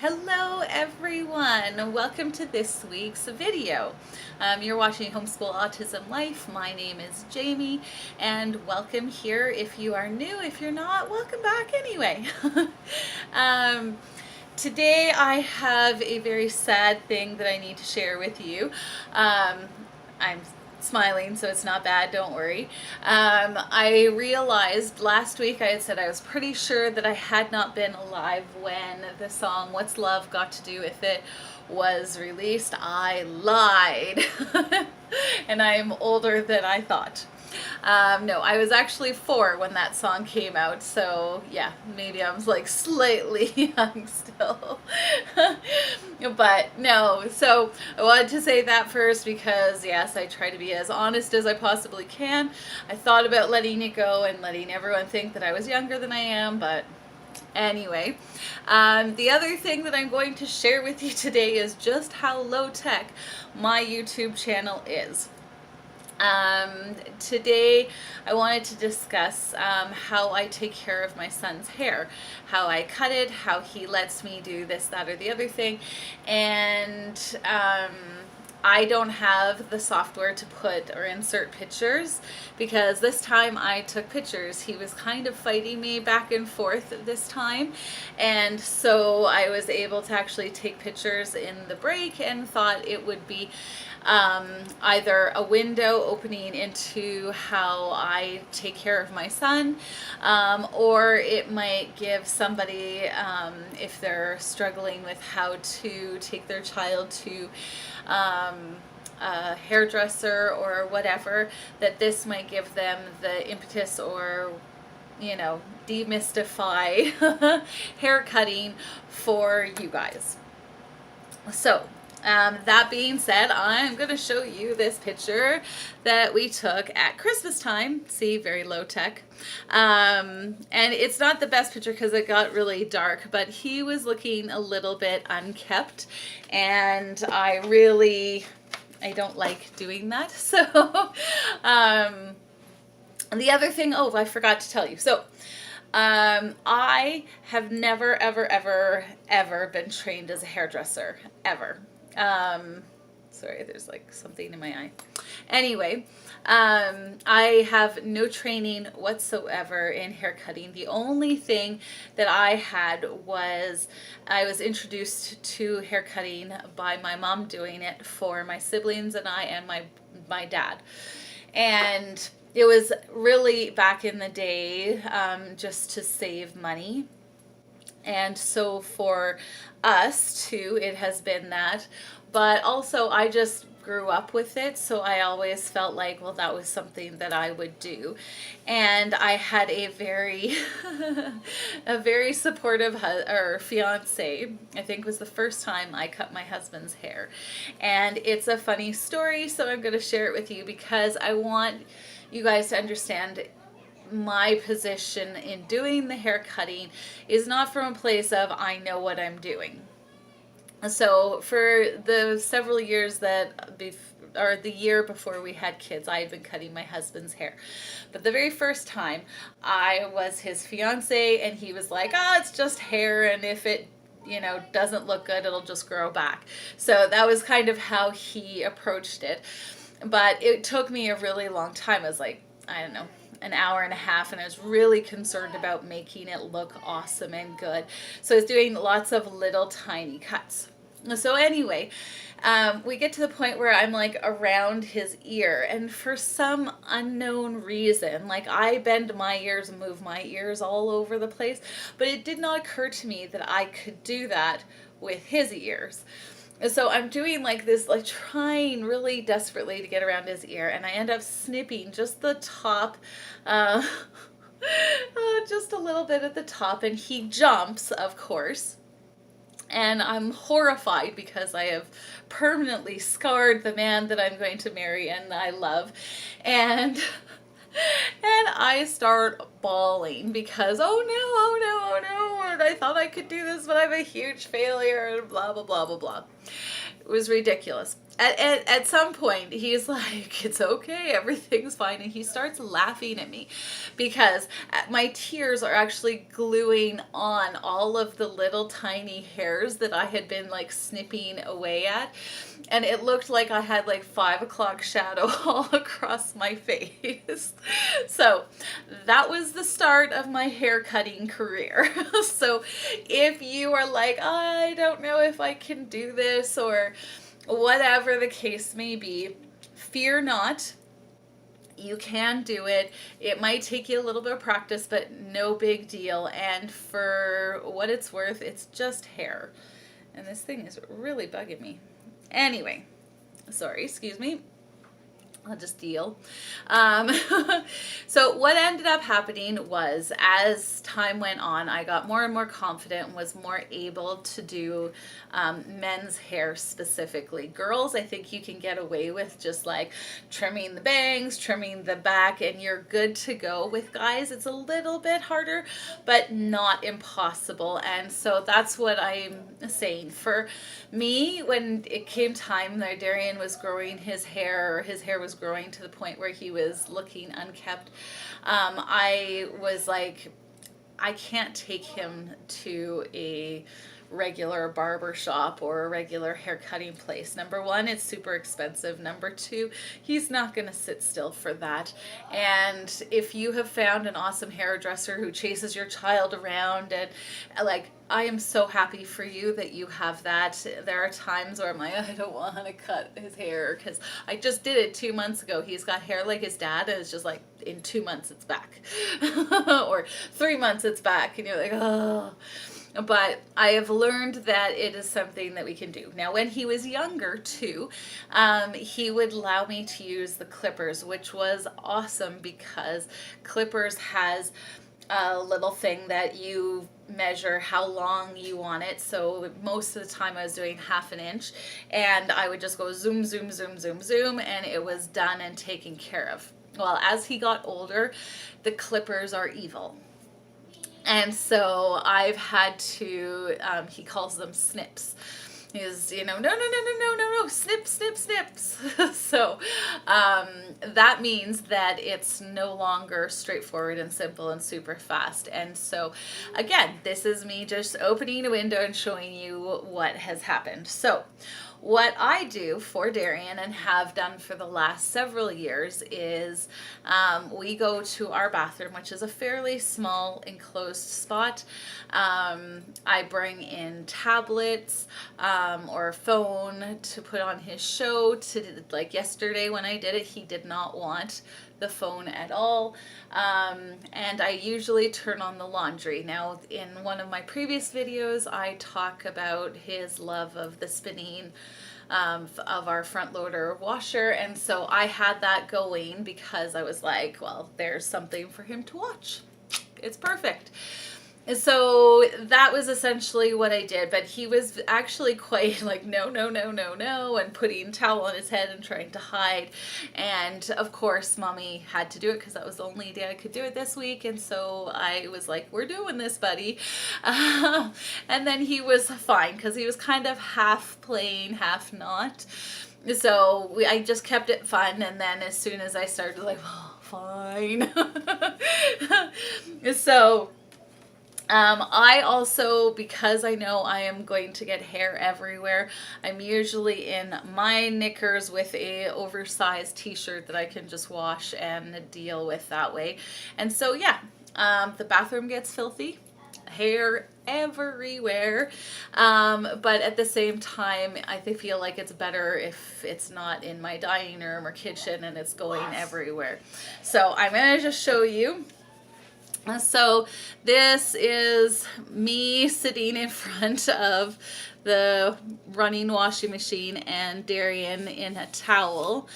Hello everyone, welcome to this week's video. You're watching Homeschool Autism Life. My name is Jamie and welcome here if you are new. If you're not, welcome back anyway. Today I have a very sad thing that I need to share with you. I'm smiling, so it's not bad, don't worry. I realized last week I had said I was pretty sure that I had not been alive when the song What's Love Got to Do With It was released. I lied. And I'm older than I thought. No, I was actually 4 when that song came out, so yeah, maybe I was like slightly young still. But no, so I wanted to say that first because yes, I try to be as honest as I possibly can. I thought about letting it go and letting everyone think that I was younger than I am, but anyway, the other thing that I'm going to share with you today is just how low tech my YouTube channel is. Today I wanted to discuss how I take care of my son's hair, how I cut it, how he lets me do this, that, or the other thing, and I don't have the software to put or insert pictures because this time I took pictures. He was kind of fighting me back and forth this time, and so I was able to actually take pictures in the break and thought it would be either a window opening into how I take care of my son, or it might give somebody, if they're struggling with how to take their child to a hairdresser or whatever, that this might give them the impetus or demystify hair cutting for you guys. So that being said, I'm going to show you this picture that we took at Christmas time. See, very low tech. And it's not the best picture because it got really dark, but he was looking a little bit unkept, and I don't like doing that. So the other thing, I forgot to tell you. So I have never, ever been trained as a hairdresser, ever. Sorry, there's like something in my eye. Anyway, I have no training whatsoever in hair cutting. The only thing that I had was I was introduced to hair cutting by my mom doing it for my siblings and I and my dad. And it was really back in the day, just to save money. And so for us too, it has been that. But also I just grew up with it, so I always felt like, well, that was something that I would do. And I had a very a very supportive fiance. I think was the first time I cut my husband's hair. And it's a funny story, so I'm going to share it with you because I want you guys to understand my position in doing the hair cutting is not from a place of I know what I'm doing. So for the several years or the year before we had kids, I had been cutting my husband's hair. But the very first time I was his fiance, and he was like, it's just hair, and if it doesn't look good, it'll just grow back. So that was kind of how he approached it. But it took me a really long time. I was like, I don't know, an hour and a half, and I was really concerned about making it look awesome and good. So I was doing lots of little tiny cuts. So anyway, we get to the point where I'm like around his ear, and for some unknown reason, like I bend my ears and move my ears all over the place, but it did not occur to me that I could do that with his ears. So I'm doing like this, like trying really desperately to get around his ear, and I end up snipping just the top, just a little bit at the top, and he jumps, of course. And I'm horrified because I have permanently scarred the man that I'm going to marry and I love. And I start bawling because, oh no, and I thought I could do this, but I'm a huge failure, and blah, blah, blah, blah, blah. It was ridiculous. At some point, he's like, it's okay, everything's fine. And he starts laughing at me because my tears are actually gluing on all of the little tiny hairs that I had been like snipping away at. And it looked like I had like 5 o'clock shadow all across my face. So that was the start of my hair cutting career. So if you are like, I don't know if I can do this, or whatever the case may be, fear not. You can do it. It might take you a little bit of practice, but no big deal. And for what it's worth, it's just hair. And this thing is really bugging me. Anyway, sorry, excuse me. I'll just deal. So what ended up happening was, as time went on, I got more and more confident and was more able to do men's hair specifically. Girls, I think you can get away with just like trimming the bangs, trimming the back, and you're good to go. With guys, it's a little bit harder, but not impossible. And so that's what I'm saying. For me, when it came time that Darian was growing his hair, or his hair was growing to the point where he was looking unkept, I was like, I can't take him to a regular barber shop or a regular hair cutting place. Number one, it's super expensive. Number two, he's not going to sit still for that. And if you have found an awesome hairdresser who chases your child around, and like, I am so happy for you that you have that. There are times where I'm like, I don't want to cut his hair because I just did it 2 months ago. He's got hair like his dad, and it's just like, in 2 months it's back. Or 3 months it's back, and you're like, oh. But I have learned that it is something that we can do. Now, when he was younger too, he would allow me to use the clippers, which was awesome because clippers has a little thing that you measure how long you want it. So most of the time I was doing 1/2 inch, and I would just go zoom, zoom, zoom, zoom, zoom, and it was done and taken care of. Well, as he got older, the clippers are evil. And so I've had to, he calls them snips. He's, no, snip, snip, snips. So that means that it's no longer straightforward and simple and super fast. And so again, this is me just opening a window and showing you what has happened. So what I do for Darian, and have done for the last several years, is we go to our bathroom, which is a fairly small enclosed spot. I bring in tablets or a phone to put on his show. Like yesterday when I did it, he did not want the phone at all. And I usually turn on the laundry. Now, in one of my previous videos, I talk about his love of the spinning of our front loader washer, and so I had that going because I was like, well, there's something for him to watch. It's perfect. And so that was essentially what I did, but he was actually quite like, no, no, no, no, no, and putting towel on his head and trying to hide. And of course, Mommy had to do it because that was the only day I could do it this week. And so I was like, we're doing this, buddy. And then he was fine because he was kind of half playing, half not. So I just kept it fun. And then as soon as I started like, oh, fine. So I also, because I know I am going to get hair everywhere, I'm usually in my knickers with a oversized t-shirt that I can just wash and deal with that way. And so yeah, the bathroom gets filthy, hair everywhere, but at the same time I feel like it's better if it's not in my dining room or kitchen and it's going everywhere. So I'm gonna just show you. So this is me sitting in front of the running washing machine and Darian in a towel.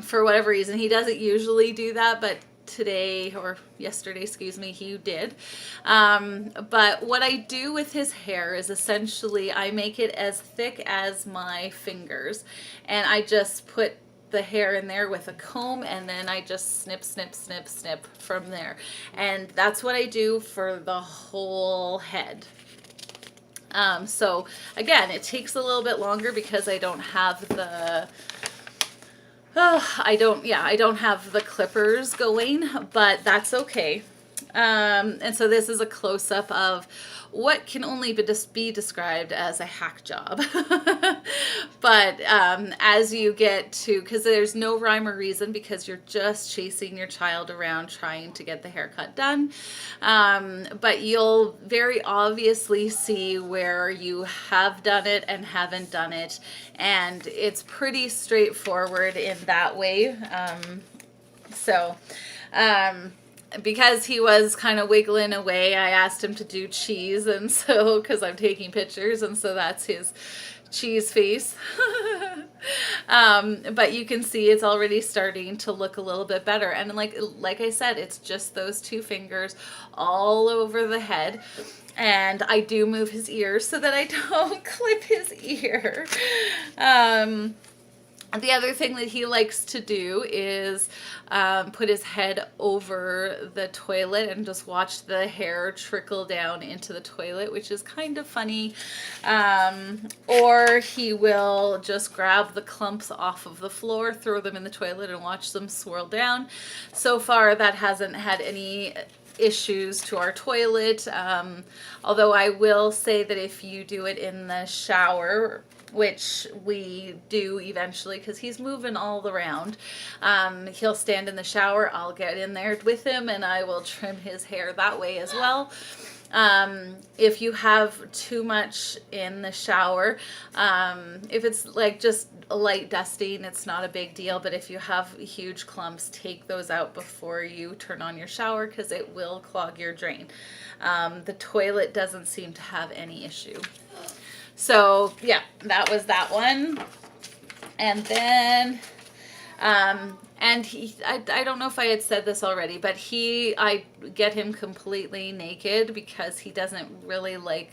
For whatever reason, he doesn't usually do that, but today, or yesterday, excuse me, he did. But what I do with his hair is essentially I make it as thick as my fingers, and I just put the hair in there with a comb, and then I just snip, snip, snip, snip from there. And that's what I do for the whole head. So again, it takes a little bit longer because I don't have I don't have the clippers going, but that's okay. And so this is a close-up of what can only be described as a hack job. But as you get to, because there's no rhyme or reason, because you're just chasing your child around trying to get the haircut done. But you'll very obviously see where you have done it and haven't done it. And it's pretty straightforward in that way. So, because he was kind of wiggling away, I asked him to do cheese, and so, because I'm taking pictures, and so that's his cheese face. But you can see it's already starting to look a little bit better, and like I said, it's just those two fingers all over the head. And I do move his ears so that I don't clip his ear. The other thing that he likes to do is put his head over the toilet and just watch the hair trickle down into the toilet, which is kind of funny. Or he will just grab the clumps off of the floor, throw them in the toilet, and watch them swirl down. So far, that hasn't had any issues to our toilet. Although I will say that if you do it in the shower, which we do eventually because he's moving all around. He'll stand in the shower, I'll get in there with him, and I will trim his hair that way as well. If you have too much in the shower, if it's like just a light dusting, it's not a big deal, but if you have huge clumps, take those out before you turn on your shower because it will clog your drain. The toilet doesn't seem to have any issue. So yeah, that was that one. And then, and I don't know if I had said this already, but I get him completely naked because he doesn't really like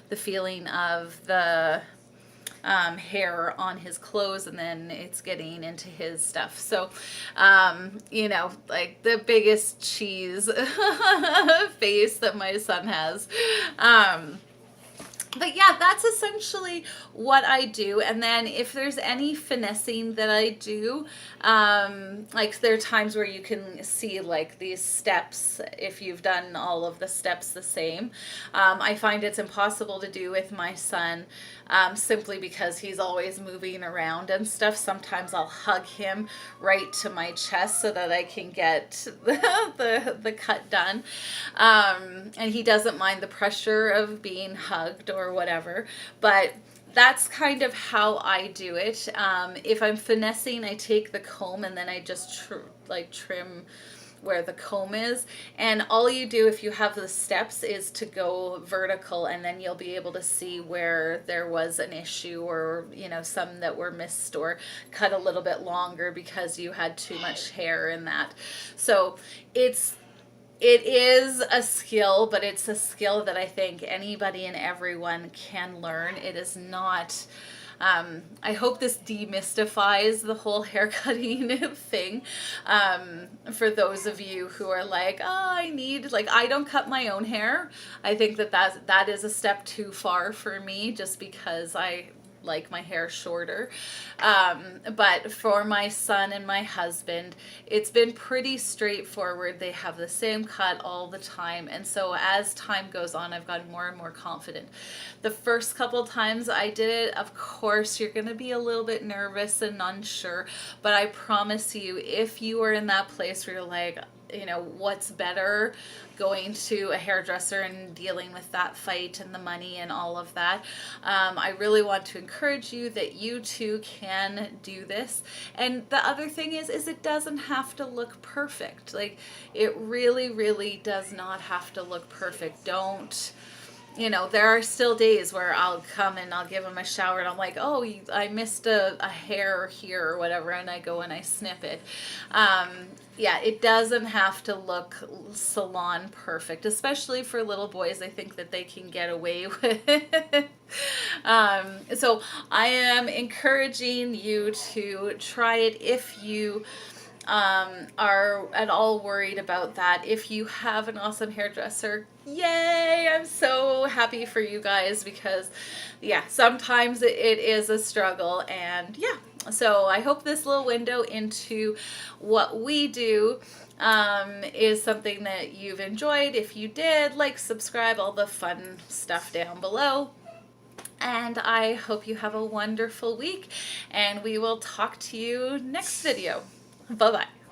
the feeling of the hair on his clothes, and then it's getting into his stuff. So, like the biggest cheese face that my son has. But yeah, that's essentially what I do. And then if there's any finessing that I do, like there are times where you can see like these steps, if you've done all of the steps the same. I find it's impossible to do with my son, simply because he's always moving around and stuff. Sometimes I'll hug him right to my chest so that I can get the cut done. And he doesn't mind the pressure of being hugged or whatever, but that's kind of how I do it. If I'm finessing, I take the comb and then I just trim where the comb is. And all you do if you have the steps is to go vertical, and then you'll be able to see where there was an issue, or some that were missed or cut a little bit longer because you had too much hair in that. So it is a skill, but it's a skill that I think anybody and everyone can learn. It is not, I hope this demystifies the whole haircutting thing. For those of you who are like, I don't cut my own hair. I think that is a step too far for me, just because I like my hair shorter. But for my son and my husband, it's been pretty straightforward. They have the same cut all the time. And so as time goes on, I've gotten more and more confident. The first couple times I did it, of course, you're going to be a little bit nervous and unsure. But I promise you, if you are in that place where you're like, what's better, going to a hairdresser and dealing with that fight and the money and all of that, I really want to encourage you that you too can do this. And the other thing is it doesn't have to look perfect. Like, it really, really does not have to look perfect. Don't, there are still days where I'll come and I'll give him a shower and I'm like, oh, I missed a hair here or whatever, and I go and I snip it. Yeah, it doesn't have to look salon perfect, especially for little boys. I think that they can get away with it. So I am encouraging you to try it if you are at all worried about that, if you have an awesome hairdresser, yay! I'm so happy for you guys, because yeah, sometimes it is a struggle. And yeah, so I hope this little window into what we do is something that you've enjoyed. If you did, like, subscribe, all the fun stuff down below. And I hope you have a wonderful week, and we will talk to you next video. Bye-bye.